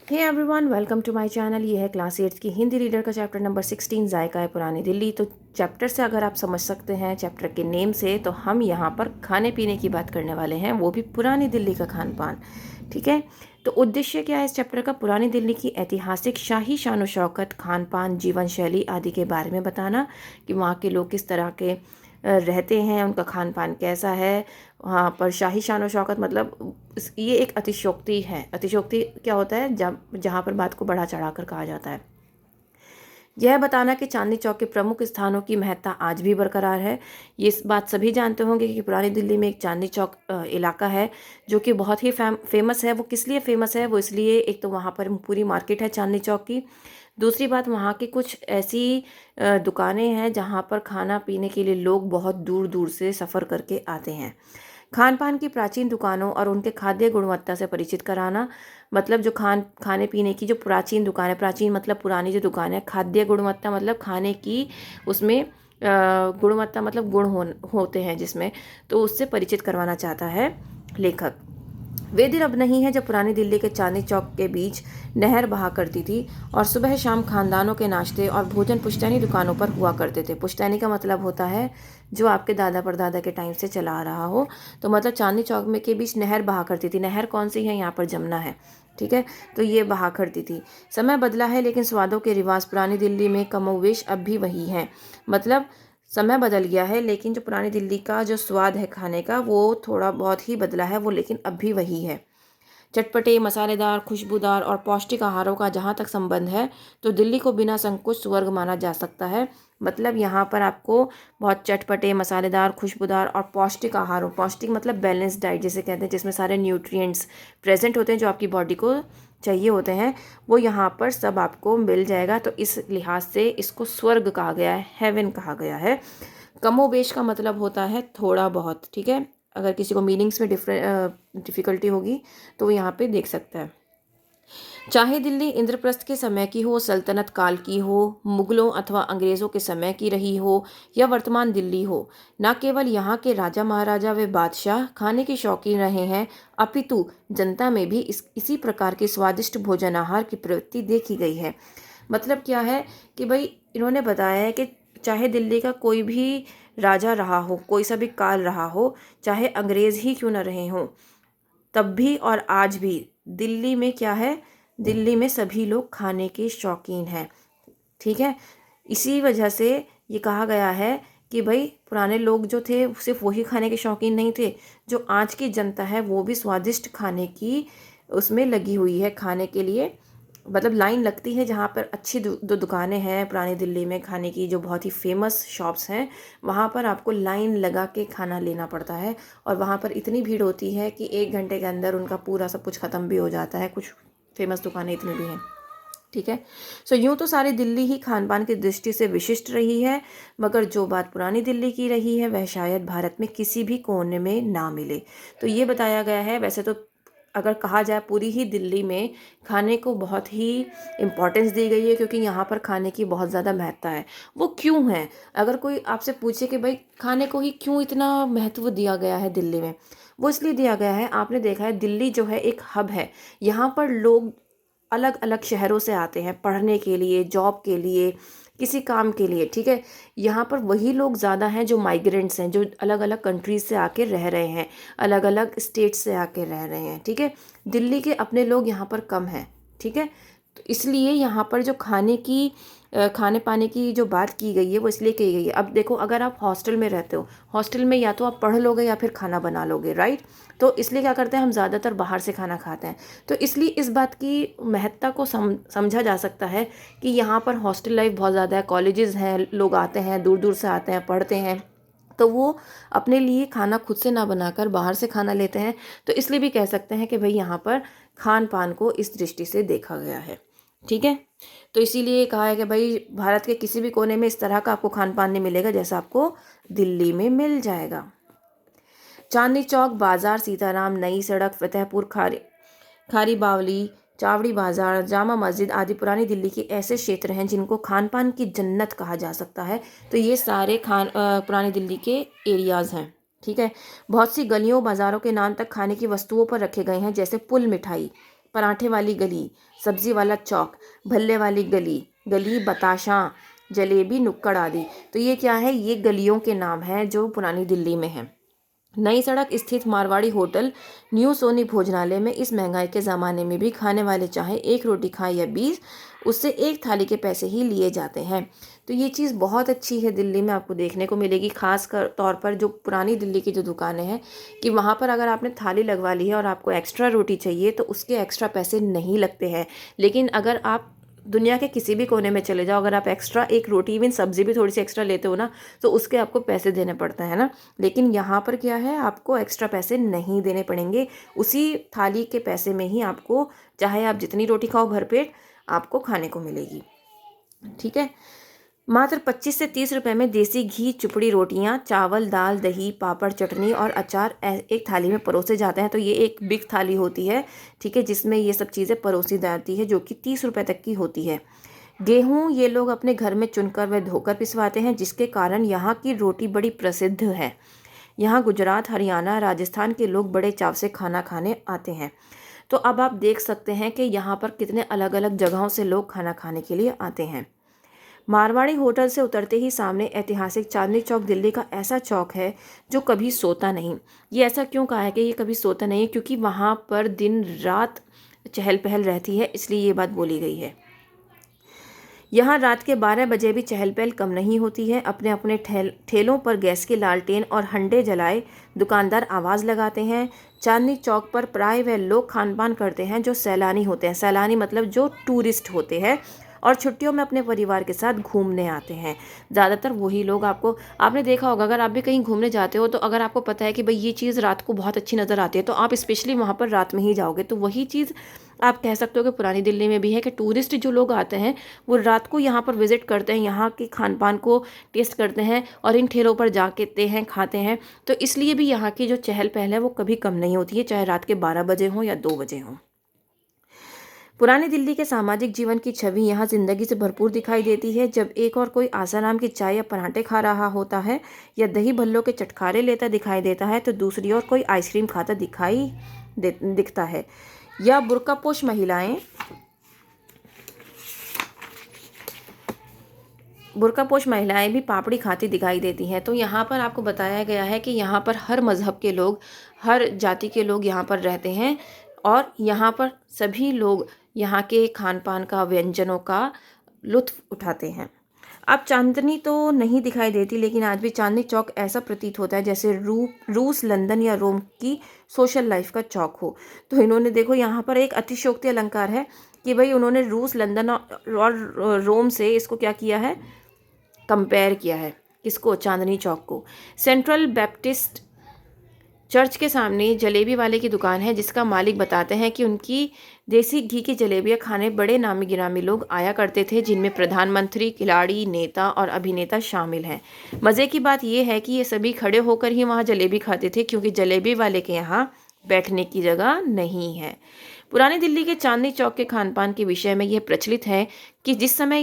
Hey everyone, welcome to my channel. ये है class 8 की हिंदी रीडर का चैप्टर नंबर 16, जायका है पुरानी दिल्ली। तो चैप्टर से अगर आप समझ सकते हैं, चैप्टर के नेम से, तो हम यहाँ पर खाने पीने की बात करने वाले हैं, वो भी पुरानी दिल्ली का खान पान। ठीक है, तो उद्देश्य क्या है इस चैप्टर का? पुरानी दिल्ली की ऐतिहासिक शाही शान शौकत, खान पान, जीवन शैली आदि के बारे में बताना कि वहाँ के लोग किस तरह के रहते हैं, उनका खान पान कैसा है। वहाँ पर शाही शान और शौकत मतलब ये एक अतिशयोक्ति है। अतिशयोक्ति क्या होता है? जब जहाँ पर बात को बढ़ा चढ़ा कर कहा जाता है। यह बताना कि चांदनी चौक के प्रमुख स्थानों की महत्ता आज भी बरकरार है। ये इस बात सभी जानते होंगे कि पुरानी दिल्ली में एक चांदनी चौक इलाका है जो कि बहुत ही फेमस है। वो किस लिए फेमस है? वो इसलिए, एक तो वहाँ पर पूरी मार्केट है चांदनी चौक की। दूसरी बात, वहाँ की कुछ ऐसी दुकानें हैं जहाँ पर खाना पीने के लिए लोग बहुत दूर दूर से सफ़र करके आते हैं। खान पान की प्राचीन दुकानों और उनके खाद्य गुणवत्ता से परिचित कराना, मतलब जो खाने पीने की जो प्राचीन दुकान है, प्राचीन मतलब पुरानी जो दुकान है, खाद्य गुणवत्ता मतलब खाने की उसमें गुणवत्ता मतलब होते हैं जिसमें, तो उससे परिचित करवाना चाहता है लेखक। वे दिन अब नहीं है जब पुरानी दिल्ली के चांदनी चौक के बीच नहर बहा करती थी और सुबह शाम खानदानों के नाश्ते और भोजन पुश्तैनी दुकानों पर हुआ करते थे। पुश्तैनी का मतलब होता है जो आपके दादा परदादा के टाइम से चला आ रहा हो। तो मतलब चांदनी चौक में के बीच नहर बहा करती थी। नहर कौन सी है? यहाँ पर जमुना है। ठीक है, तो ये बहा करती थी। समय बदला है लेकिन स्वादों के रिवाज पुरानी दिल्ली में कमोवेश अब भी वही हैं। मतलब समय बदल गया है लेकिन जो पुरानी दिल्ली का जो स्वाद है खाने का, वो थोड़ा बहुत ही बदला है, वो लेकिन अब भी वही है। चटपटे, मसालेदार, खुशबूदार और पौष्टिक आहारों का जहाँ तक संबंध है तो दिल्ली को बिना संकोच स्वर्ग माना जा सकता है। मतलब यहाँ पर आपको बहुत चटपटे, मसालेदार, खुशबूदार और पौष्टिक आहारों, पौष्टिक मतलब बैलेंस डाइट जिसे कहते हैं, जिसमें सारे न्यूट्रिएंट्स प्रेजेंट होते हैं जो आपकी बॉडी को चाहिए होते हैं, वो यहाँ पर सब आपको मिल जाएगा। तो इस लिहाज से इसको स्वर्ग कहा गया है, हेवन कहा गया है। कमोबेश का मतलब होता है थोड़ा बहुत। ठीक है, अगर किसी को मीनिंग्स में डिफ़िकल्टी होगी तो वो यहाँ पे देख सकता है। चाहे दिल्ली इंद्रप्रस्थ के समय की हो, सल्तनत काल की हो, मुगलों अथवा अंग्रेज़ों के समय की रही हो या वर्तमान दिल्ली हो, न केवल यहाँ के राजा महाराजा व बादशाह खाने के शौकीन रहे हैं, अपितु जनता में भी इसी प्रकार के स्वादिष्ट भोजन आहार की प्रवृत्ति देखी गई है। मतलब क्या है कि भाई इन्होंने बताया है कि चाहे दिल्ली का कोई भी राजा रहा हो, कोई सा भी काल रहा हो, चाहे अंग्रेज़ ही क्यों न रहे हों, तब भी और आज भी दिल्ली में क्या है? दिल्ली में सभी लोग खाने के शौकीन हैं। ठीक है, इसी वजह से ये कहा गया है कि भाई पुराने लोग जो थे सिर्फ वही खाने के शौकीन नहीं थे, जो आज की जनता है वो भी स्वादिष्ट खाने की उसमें लगी हुई है खाने के लिए। मतलब लाइन लगती है जहाँ पर अच्छी दो दुकानें हैं पुरानी दिल्ली में खाने की, जो बहुत ही फेमस शॉप्स हैं, वहाँ पर आपको लाइन लगा के खाना लेना पड़ता है। और वहाँ पर इतनी भीड़ होती है कि 1 घंटे के अंदर उनका पूरा सब कुछ ख़त्म भी हो जाता है। कुछ फेमस दुकानें इतनी भी हैं। ठीक है, सो यूँ तो सारी दिल्ली ही खान पान की दृष्टि से विशिष्ट रही है, मगर जो बात पुरानी दिल्ली की रही है वह शायद भारत में किसी भी कोने में ना मिले। तो ये बताया गया है। वैसे तो अगर कहा जाए पूरी ही दिल्ली में खाने को बहुत ही इम्पोर्टेंस दी गई है, क्योंकि यहाँ पर खाने की बहुत ज़्यादा महत्ता है। वो क्यों है? अगर कोई आपसे पूछे कि भाई खाने को ही क्यों इतना महत्व दिया गया है दिल्ली में, वो इसलिए दिया गया है, आपने देखा है दिल्ली जो है एक हब है। यहाँ पर लोग अलग अलग शहरों से आते हैं पढ़ने के लिए, जॉब के लिए, किसी काम के लिए। ठीक है, यहाँ पर वही लोग ज़्यादा हैं जो माइग्रेंट्स हैं, जो अलग अलग कंट्रीज से आके रह रहे हैं, अलग अलग स्टेट से आके रह रहे हैं। ठीक है, दिल्ली के अपने लोग यहाँ पर कम हैं। ठीक है, तो इसलिए यहाँ पर जो खाने पाने की जो बात की गई है वो इसलिए की गई है। अब देखो, अगर आप हॉस्टल में रहते हो, हॉस्टल में या तो आप पढ़ लोगे या फिर खाना बना लोगे, राइट? तो इसलिए क्या करते हैं, हम ज़्यादातर बाहर से खाना खाते हैं। तो इसलिए इस बात की महत्ता को समझा जा सकता है कि यहाँ पर हॉस्टल लाइफ बहुत ज़्यादा है, कॉलेजेस हैं, लोग आते हैं, दूर दूर से आते हैं, पढ़ते हैं, तो वो अपने लिए खाना खुद से ना बनाकर बाहर से खाना लेते हैं। तो इसलिए भी कह सकते हैं कि भाई यहाँ पर खान पान को इस दृष्टि से देखा गया है। ठीक है, तो इसीलिए कहा है कि भाई भारत के किसी भी कोने में इस तरह का आपको खान पान नहीं मिलेगा जैसा आपको दिल्ली में मिल जाएगा। चांदनी चौक बाजार, सीताराम, नई सड़क, फतेहपुर खारी बावली, चावड़ी बाजार, जामा मस्जिद आदि पुरानी दिल्ली के ऐसे क्षेत्र हैं जिनको खान पान की जन्नत कहा जा सकता है। तो ये सारे पुरानी दिल्ली के एरियाज़ हैं। ठीक है, बहुत सी गलियों बाज़ारों के नाम तक खाने की वस्तुओं पर रखे गए हैं, जैसे पुल मिठाई। पराठे वाली गली, सब्जी वाला चौक, भल्ले वाली गली, गली बताशा, जलेबी, नुक्कड़ आदि। तो ये क्या है, ये गलियों के नाम हैं जो पुरानी दिल्ली में हैं। नई सड़क स्थित मारवाड़ी होटल, न्यू सोनी भोजनालय में इस महंगाई के ज़माने में भी खाने वाले चाहे एक रोटी खाएं या 20, उससे एक थाली के पैसे ही लिए जाते हैं। तो ये चीज़ बहुत अच्छी है, दिल्ली में आपको देखने को मिलेगी, खास कर तौर पर जो पुरानी दिल्ली की जो दुकानें हैं, कि वहाँ पर अगर आपने थाली लगवा ली है और आपको एक्स्ट्रा रोटी चाहिए तो उसके एक्स्ट्रा पैसे नहीं लगते हैं। लेकिन अगर आप दुनिया के किसी भी कोने में चले जाओ, अगर आप एक्स्ट्रा एक रोटी इवन सब्जी भी थोड़ी सी एक्स्ट्रा लेते हो ना, तो उसके आपको पैसे देने पड़ते हैं ना। लेकिन यहाँ पर क्या है, आपको एक्स्ट्रा पैसे नहीं देने पड़ेंगे, उसी थाली के पैसे में ही आपको, चाहे आप जितनी रोटी खाओ भरपेट, आपको खाने को मिलेगी। ठीक है। मात्र 25 से 30 रुपए में देसी घी चुपड़ी रोटियां, चावल, दाल, दही, पापड़, चटनी और अचार एक थाली में परोसे जाते हैं। तो ये एक बिग थाली होती है, ठीक है, जिसमें ये सब चीज़ें परोसी जाती है, जो कि 30 रुपए तक की होती है। गेहूं ये लोग अपने घर में चुनकर व धोकर पिसवाते हैं, जिसके कारण यहाँ की रोटी बड़ी प्रसिद्ध है। यहाँ गुजरात, हरियाणा, राजस्थान के लोग बड़े चाव से खाना खाने आते हैं। तो अब आप देख सकते हैं कि यहाँ पर कितने अलग अलग जगहों से लोग खाना खाने के लिए आते हैं। मारवाड़ी होटल से उतरते ही सामने ऐतिहासिक चांदनी चौक दिल्ली का ऐसा चौक है जो कभी सोता नहीं। ये ऐसा क्यों कहा है कि ये कभी सोता नहीं, क्योंकि वहाँ पर दिन रात चहल पहल रहती है, इसलिए ये बात बोली गई है। यहाँ रात के 12 बजे भी चहल पहल कम नहीं होती है। अपने अपने ठेलों पर गैस के लालटेन और हंडे जलाए दुकानदार आवाज़ लगाते हैं। चांदनी चौक पर प्राय वह लोग खान पान करते हैं जो सैलानी होते हैं। सैलानी मतलब जो टूरिस्ट होते हैं और छुट्टियों में अपने परिवार के साथ घूमने आते हैं। ज़्यादातर वही लोग, आपने देखा होगा, अगर आप भी कहीं घूमने जाते हो तो अगर आपको पता है कि भाई ये चीज़ रात को बहुत अच्छी नज़र आती है, तो आप स्पेशली वहाँ पर रात में ही जाओगे। तो वही चीज़ आप कह सकते हो कि पुरानी दिल्ली में भी है कि टूरिस्ट जो लोग आते हैं वो रात को यहाँ पर विज़िट करते हैं, यहाँ के खान पान को टेस्ट करते हैं और इन ठेलों पर जाते हैं, खाते हैं। तो इसलिए भी यहाँ की जो चहल पहल है वो कभी कम नहीं होती है, चाहे रात के 12 बजे हों या 2 बजे हों। पुरानी दिल्ली के सामाजिक जीवन की छवि यहाँ जिंदगी से भरपूर दिखाई देती है। जब एक और कोई आसाराम की चाय या पराठे खा रहा होता है या दही भल्लों के चटखारे लेता दिखाई देता है, तो दूसरी ओर कोई आइसक्रीम खाता दिखता है। या बुर्कापोश महिलाएं भी पापड़ी खाती दिखाई देती हैं। तो यहाँ पर आपको बताया गया है कि यहाँ पर हर मज़हब के लोग, हर जाति के लोग यहाँ पर रहते हैं और यहाँ पर सभी लोग यहाँ के खान पान का, व्यंजनों का लुत्फ़ उठाते हैं। अब चांदनी तो नहीं दिखाई देती, लेकिन आज भी चांदनी चौक ऐसा प्रतीत होता है जैसे रूस, लंदन या रोम की सोशल लाइफ का चौक हो। तो इन्होंने देखो यहाँ पर एक अतिशयोक्ति अलंकार है कि भाई उन्होंने रूस, लंदन और रोम से इसको क्या किया है, कंपेयर किया है। किसको? चांदनी चौक को। सेंट्रल बैप्टिस्ट चर्च के सामने जलेबी वाले की दुकान है, जिसका मालिक बताते हैं कि उनकी देसी घी की जलेबियाँ खाने बड़े नामी गिरामी लोग आया करते थे, जिनमें प्रधानमंत्री, खिलाड़ी, नेता और अभिनेता शामिल हैं। मज़े की बात यह है कि ये सभी खड़े होकर ही वहाँ जलेबी खाते थे, क्योंकि जलेबी वाले के यहाँ बैठने की जगह नहीं है। पुरानी दिल्ली के चांदनी चौक के खान पान के विषय में यह प्रचलित है कि जिस समय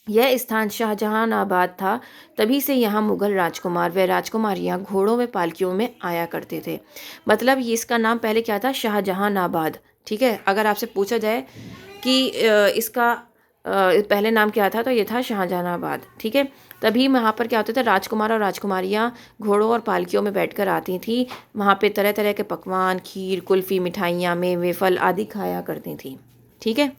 यह स्थान शाहजहानाबाद था, तभी से यहाँ मुग़ल राजकुमार व राजकुमारियाँ घोड़ों में पालकियों में आया करते थे। मतलब ये इसका नाम पहले क्या था? शाहजहानाबाद। ठीक है, अगर आपसे पूछा जाए कि इसका पहले नाम क्या था, तो ये था शाहजहानाबाद। ठीक है, तभी वहाँ पर क्या होते थे, राजकुमार और राजकुमारियाँ घोड़ों और पालकियों में बैठकर आती थी। वहाँ पे तरह तरह के पकवान, खीर, कुल्फ़ी, मिठाइयाँ, मेवे, फल आदि खाया करती थी। ठीक है।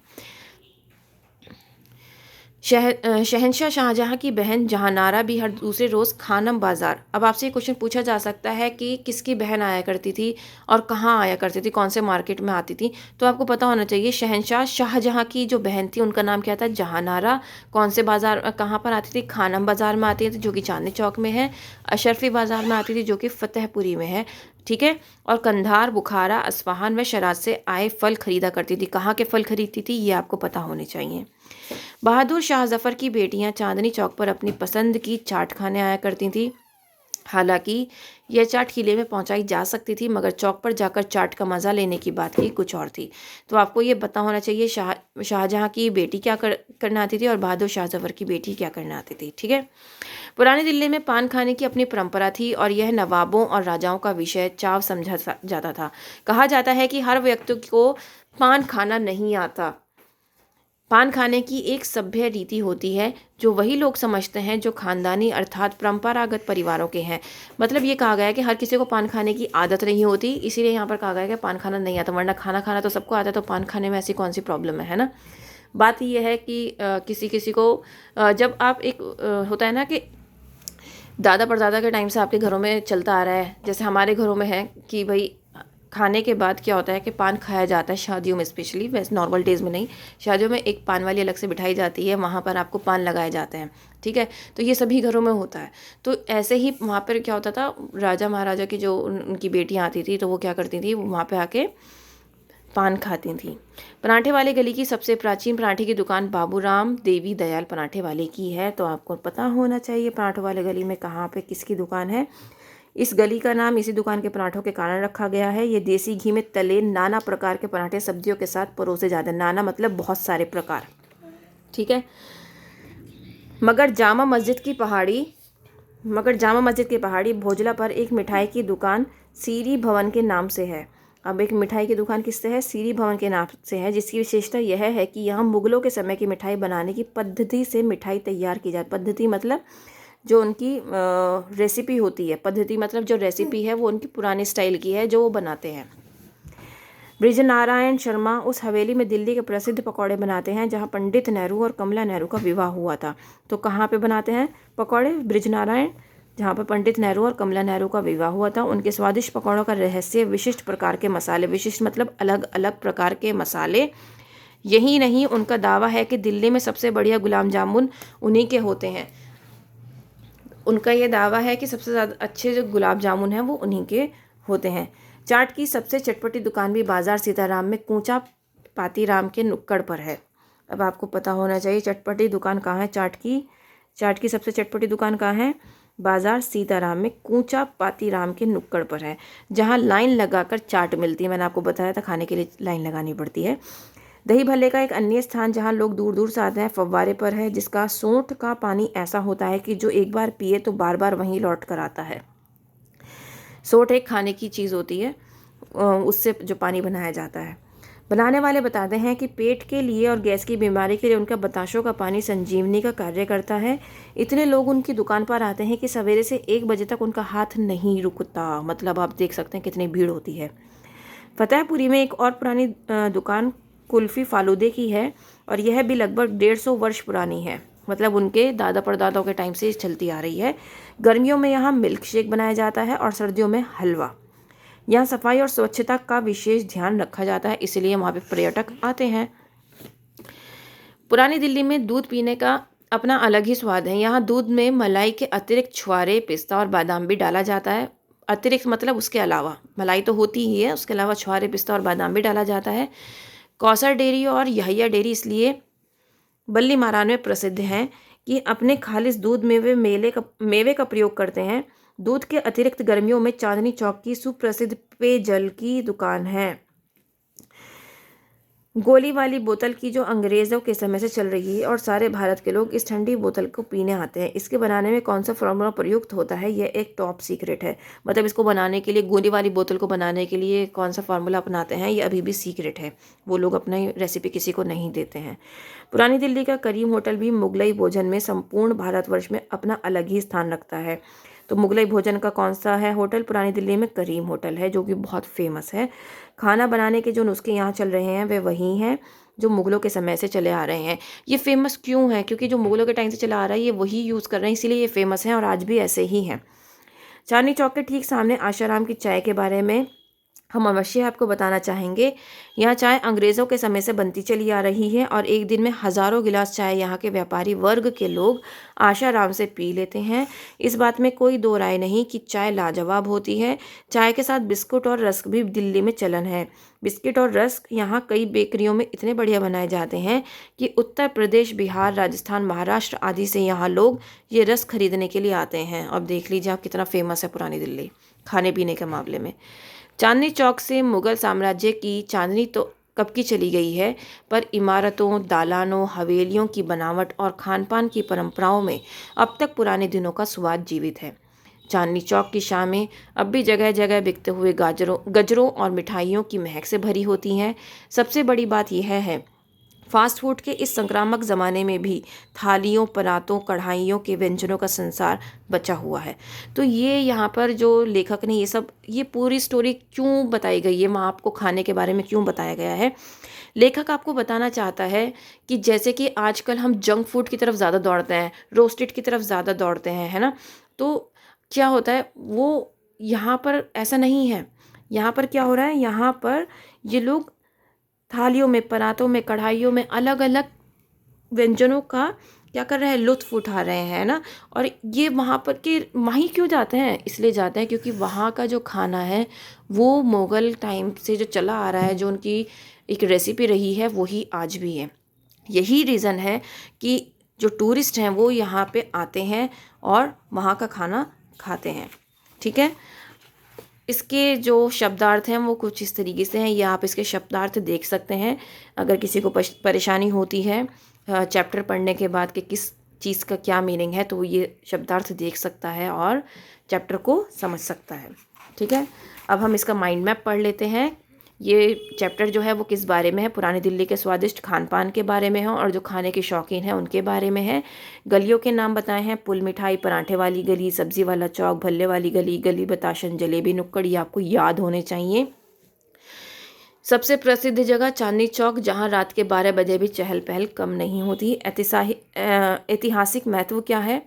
शहंशाह शाहजहाँ की बहन जहानारा भी हर दूसरे रोज़ खानम बाज़ार। अब आपसे क्वेश्चन पूछा जा सकता है कि किसकी बहन आया करती थी और कहाँ आया करती थी, कौन से मार्केट में आती थी। तो आपको पता होना चाहिए, शहंशाह शाहजहाँ की जो बहन थी उनका नाम क्या था? जहानारा। कौन से बाज़ार, कहाँ पर आती थी? खानम बाज़ार में आती थी, जो कि चांदनी चौक में है। अशरफी बाज़ार में आती थी, जो कि फतेहपुरी में है। ठीक है। और कंधार, बुखारा, अस्फहान व शराज से आए फल खरीदा करती थी। कहाँ के फल खरीदती थी, ये आपको पता होने चाहिए। बहादुर शाह जफ़र की बेटियां चांदनी चौक पर अपनी पसंद की चाट खाने आया करती थी। हालांकि यह चाट किले में पहुंचाई जा सकती थी, मगर चौक पर जाकर चाट का मज़ा लेने की बात ही कुछ और थी। तो आपको ये पता होना चाहिए शाहजहां की बेटी क्या करना आती थी और बहादुर शाह जफर की बेटी क्या करना आती थी। ठीक है। पुरानी दिल्ली में पान खाने की अपनी परंपरा थी और यह नवाबों और राजाओं का विषय चाव समझा जाता था। कहा जाता है कि हर व्यक्ति को पान खाना नहीं आता। पान खाने की एक सभ्य रीति होती है जो वही लोग समझते हैं जो खानदानी अर्थात परंपरागत परिवारों के हैं। मतलब ये कहा गया है कि हर किसी को पान खाने की आदत नहीं होती, इसीलिए यहाँ पर कहा गया है कि पान खाना नहीं आता, वरना खाना खाना तो सबको आता है, तो पान खाने में ऐसी कौन सी प्रॉब्लम है ना। बात यह है कि किसी किसी को जब आप एक होता है ना कि दादा परदादा के टाइम से आपके घरों में चलता आ रहा है, जैसे हमारे घरों में है कि भाई खाने के बाद क्या होता है कि पान खाया जाता है शादियों में, स्पेशली, वैसे नॉर्मल डेज़ में नहीं। शादियों में एक पान वाली अलग से बिठाई जाती है, वहाँ पर आपको पान लगाए जाते हैं। ठीक है। तो ये सभी घरों में होता है। तो ऐसे ही वहाँ पर क्या होता था, राजा महाराजा की जो उनकी बेटियाँ आती थी तो वो क्या करती थी, वहाँ पर आके पान खाती थी। पराठे वाले गली की सबसे प्राचीन पराठे की दुकान बाबूराम देवी दयाल पराठे वाले की है। तो आपको पता होना चाहिए पराठों वाले गली में कहाँ पे किसकी दुकान है। इस गली का नाम इसी दुकान के पराठों के कारण रखा गया है। ये देसी घी में तले नाना प्रकार के पराठे सब्जियों के साथ परोसे जाते हैं। नाना मतलब बहुत सारे प्रकार। ठीक है। मगर जामा मस्जिद की पहाड़ी भोजला पर एक मिठाई की दुकान सीरी भवन के नाम से है। अब एक मिठाई की दुकान किससे है, सीरी भवन के नाम से है, जिसकी विशेषता यह है कि यहाँ मुगलों के समय की मिठाई बनाने की पद्धति से मिठाई तैयार की जाती। पद्धति मतलब जो उनकी रेसिपी होती है, पद्धति मतलब जो रेसिपी है वो उनकी पुराने स्टाइल की है जो वो बनाते हैं। बृजनारायण शर्मा उस हवेली में दिल्ली के प्रसिद्ध पकौड़े बनाते हैं जहाँ पंडित नेहरू और कमला नेहरू का विवाह हुआ था। तो कहाँ पे बनाते हैं पकौड़े, बृजनारायण, जहाँ पर पंडित नेहरू और कमला नेहरू का विवाह हुआ था। उनके स्वादिष्ट पकौड़ों का रहस्य विशिष्ट प्रकार के मसाले, विशिष्ट मतलब अलग अलग प्रकार के मसाले। यही नहीं, उनका दावा है कि दिल्ली में सबसे बढ़िया गुलाब जामुन उन्हीं के होते हैं। उनका ये दावा है कि सबसे ज़्यादा अच्छे जो गुलाब जामुन हैं वो उन्हीं के होते हैं। चाट की सबसे चटपटी दुकान भी बाजार सीताराम में कूचा पातीराम के नुक्कड़ पर है। अब आपको पता होना चाहिए चटपटी दुकान कहाँ है चाट की सबसे चटपटी दुकान कहाँ है, बाजार सीताराम में कूचा पातीराम के नुक्कड़ पर है, जहाँ लाइन लगाकर चाट मिलती है। मैंने आपको बताया था खाने के लिए लाइन लगानी पड़ती है। दही भल्ले का एक अन्य स्थान जहाँ लोग दूर दूर से आते हैं फव्वारे पर है, जिसका सोंठ का पानी ऐसा होता है कि जो एक बार पिए तो बार बार वहीं लौट कर आता है। सोंठ एक खाने की चीज़ होती है, उससे जो पानी बनाया जाता है। बनाने वाले बताते हैं कि पेट के लिए और गैस की बीमारी के लिए उनका बताशों का पानी संजीवनी का कार्य करता है। इतने लोग उनकी दुकान पर आते हैं कि सवेरे से 1 बजे तक उनका हाथ नहीं रुकता। मतलब आप देख सकते हैं कितनी भीड़ होती है। फतेहपुरी में एक और पुरानी दुकान कुल्फ़ी फालूदे की है और यह भी लगभग 150 वर्ष पुरानी है। मतलब उनके दादा परदादाओं के टाइम से चलती आ रही है। गर्मियों में यहाँ मिल्क शेक बनाया जाता है और सर्दियों में हलवा। यहाँ सफाई और स्वच्छता का विशेष ध्यान रखा जाता है, इसलिए वहाँ पे पर्यटक आते हैं। पुरानी दिल्ली में दूध पीने का अपना अलग ही स्वाद है। यहाँ दूध में मलाई के अतिरिक्त छुआरे, पिस्ता और बादाम भी डाला जाता है। अतिरिक्त मतलब उसके अलावा, मलाई तो होती ही है, उसके अलावा छुआरे, पिस्ता और बादाम भी डाला जाता है। कौसर डेयरी और यहिया डेयरी इसलिए बल्ली मारान में प्रसिद्ध हैं कि अपने खालिस दूध में वे मेवे का प्रयोग करते हैं। दूध के अतिरिक्त गर्मियों में चांदनी चौक की सुप्रसिद्ध पेयजल की दुकान है। गोली वाली बोतल की जो अंग्रेज़ों के समय से चल रही है और सारे भारत के लोग इस ठंडी बोतल को पीने आते हैं। इसके बनाने में कौन सा फार्मूला प्रयुक्त होता है, यह एक टॉप सीक्रेट है। मतलब इसको बनाने के लिए, गोली वाली बोतल को बनाने के लिए कौन सा फार्मूला अपनाते हैं, ये अभी भी सीक्रेट है। वो लोग अपनी रेसिपी किसी को नहीं देते हैं। पुरानी दिल्ली का करीम होटल भी मुगलई भोजन में संपूर्ण भारतवर्ष में अपना अलग ही स्थान रखता है। तो मुगलई भोजन का कौन सा है होटल पुरानी दिल्ली में, करीम होटल है, जो कि बहुत फेमस है। खाना बनाने के जो नुस्खे यहाँ चल रहे हैं वे वही हैं जो मुगलों के समय से चले आ रहे हैं। ये फेमस क्यों है, क्योंकि जो मुगलों के टाइम से चला आ रहा है ये वही यूज़ कर रहे हैं, इसीलिए ये फेमस है और आज भी ऐसे ही हैं। चांदनी चौक के ठीक सामने आशाराम की चाय के बारे में हम अवश्य आपको बताना चाहेंगे, यहाँ चाय अंग्रेज़ों के समय से बनती चली आ रही है और एक दिन में हज़ारों गिलास चाय यहाँ के व्यापारी वर्ग के लोग आशाराम से पी लेते हैं। इस बात में कोई दो राय नहीं कि चाय लाजवाब होती है। चाय के साथ बिस्कुट और रस्क भी दिल्ली में चलन है। बिस्किट और रस्क यहाँ कई बेकरियों में इतने बढ़िया बनाए जाते हैं कि उत्तर प्रदेश, बिहार, राजस्थान, महाराष्ट्र आदि से यहाँ लोग ये रस्क खरीदने के लिए आते हैं। अब देख लीजिए आप कितना फेमस है पुरानी दिल्ली खाने पीने के मामले में। चांदनी चौक से मुगल साम्राज्य की चांदनी तो कब की चली गई है, पर इमारतों, दालानों, हवेलियों की बनावट और खान-पान की परंपराओं में अब तक पुराने दिनों का स्वाद जीवित है। चांदनी चौक की शामें अब भी जगह जगह बिकते हुए गजरों और मिठाइयों की महक से भरी होती हैं। सबसे बड़ी बात यह है, फास्ट फूड के इस संक्रामक ज़माने में भी थालियों, परातों, कढ़ाइयों के व्यंजनों का संसार बचा हुआ है। तो ये यहाँ पर जो लेखक ने ये पूरी स्टोरी क्यों बताई गई है, वहाँ आपको खाने के बारे में क्यों बताया गया है। लेखक आपको बताना चाहता है कि जैसे कि आजकल हम जंक फूड की तरफ ज़्यादा दौड़ते हैं, रोस्टेड की तरफ ज़्यादा दौड़ते हैं, है ना। तो क्या होता है, वो यहाँ पर ऐसा नहीं है। यहाँ पर क्या हो रहा है, यहाँ पर ये लोग थालियों में, परातों में, कढ़ाइयों में अलग अलग व्यंजनों का क्या कर रहे हैं, लुत्फ़ उठा रहे हैं ना। और ये वहाँ पर के वहीं क्यों जाते हैं, इसलिए जाते हैं क्योंकि वहाँ का जो खाना है वो मुग़ल टाइम से जो चला आ रहा है, जो उनकी एक रेसिपी रही है वही आज भी है। यही रीज़न है कि जो टूरिस्ट हैं वो यहाँ पे आते हैं और वहाँ का खाना खाते हैं। ठीक है, इसके जो शब्दार्थ हैं वो कुछ इस तरीके से हैं, या आप इसके शब्दार्थ देख सकते हैं। अगर किसी को परेशानी होती है चैप्टर पढ़ने के बाद कि किस चीज़ का क्या मीनिंग है, तो ये शब्दार्थ देख सकता है और चैप्टर को समझ सकता है। ठीक है, अब हम इसका माइंड मैप पढ़ लेते हैं। ये चैप्टर जो है वो किस बारे में है, पुरानी दिल्ली के स्वादिष्ट खान पान के बारे में है और जो खाने के शौकीन हैं उनके बारे में है। गलियों के नाम बताए हैं, पुल मिठाई, पराठे वाली गली, सब्जी वाला चौक, भल्ले वाली गली, गली बताशन, जलेबी नुक्कड़, ये आपको याद होने चाहिए। सबसे प्रसिद्ध जगह चांदनी चौक, जहां रात के 12 बजे भी चहल पहल कम नहीं होती। ऐतिहासिक महत्व क्या है,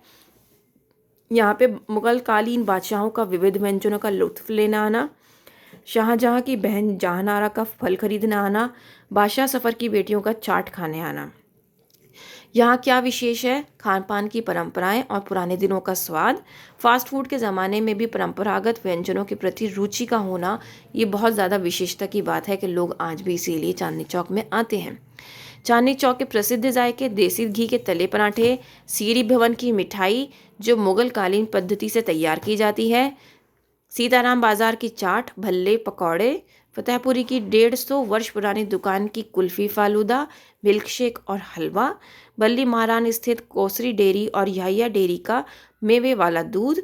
यहाँ पे मुगल कालीन बादशाहों का विविध व्यंजनों का लुत्फ़ लेना आना, शाहजहाँ की बहन जहानारा का फल खरीदने आना, बादशाह सफ़र की बेटियों का चाट खाने आना। यहाँ क्या विशेष है, खान पान की परंपराएं और पुराने दिनों का स्वाद। फास्ट फूड के ज़माने में भी परंपरागत व्यंजनों के प्रति रुचि का होना, ये बहुत ज़्यादा विशेषता की बात है कि लोग आज भी इसीलिए चांदनी चौक में आते हैं। चांदनी चौक के प्रसिद्ध जायके, देसी घी के तले पराठे, सीरी भवन की मिठाई जो मुगल कालीन पद्धति से तैयार की जाती है, सीताराम बाजार की चाट, भल्ले, पकौड़े, फतेहपुरी की 150 वर्ष पुरानी दुकान की कुल्फ़ी, फालूदा, मिल्क शेक और हलवा, बल्ली महारान स्थित कोसरी डेयरी और याहिया डेयरी का मेवे वाला दूध,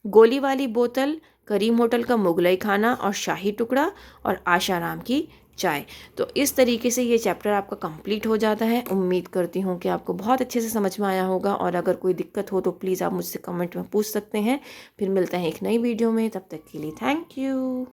गोली वाली बोतल, करीम होटल का मुगलई खाना और शाही टुकड़ा, और आशाराम की चाय। तो इस तरीके से ये चैप्टर आपका कंप्लीट हो जाता है। उम्मीद करती हूँ कि आपको बहुत अच्छे से समझ में आया होगा, और अगर कोई दिक्कत हो तो प्लीज़ आप मुझसे कमेंट में पूछ सकते हैं। फिर मिलते हैं एक नई वीडियो में, तब तक के लिए थैंक यू।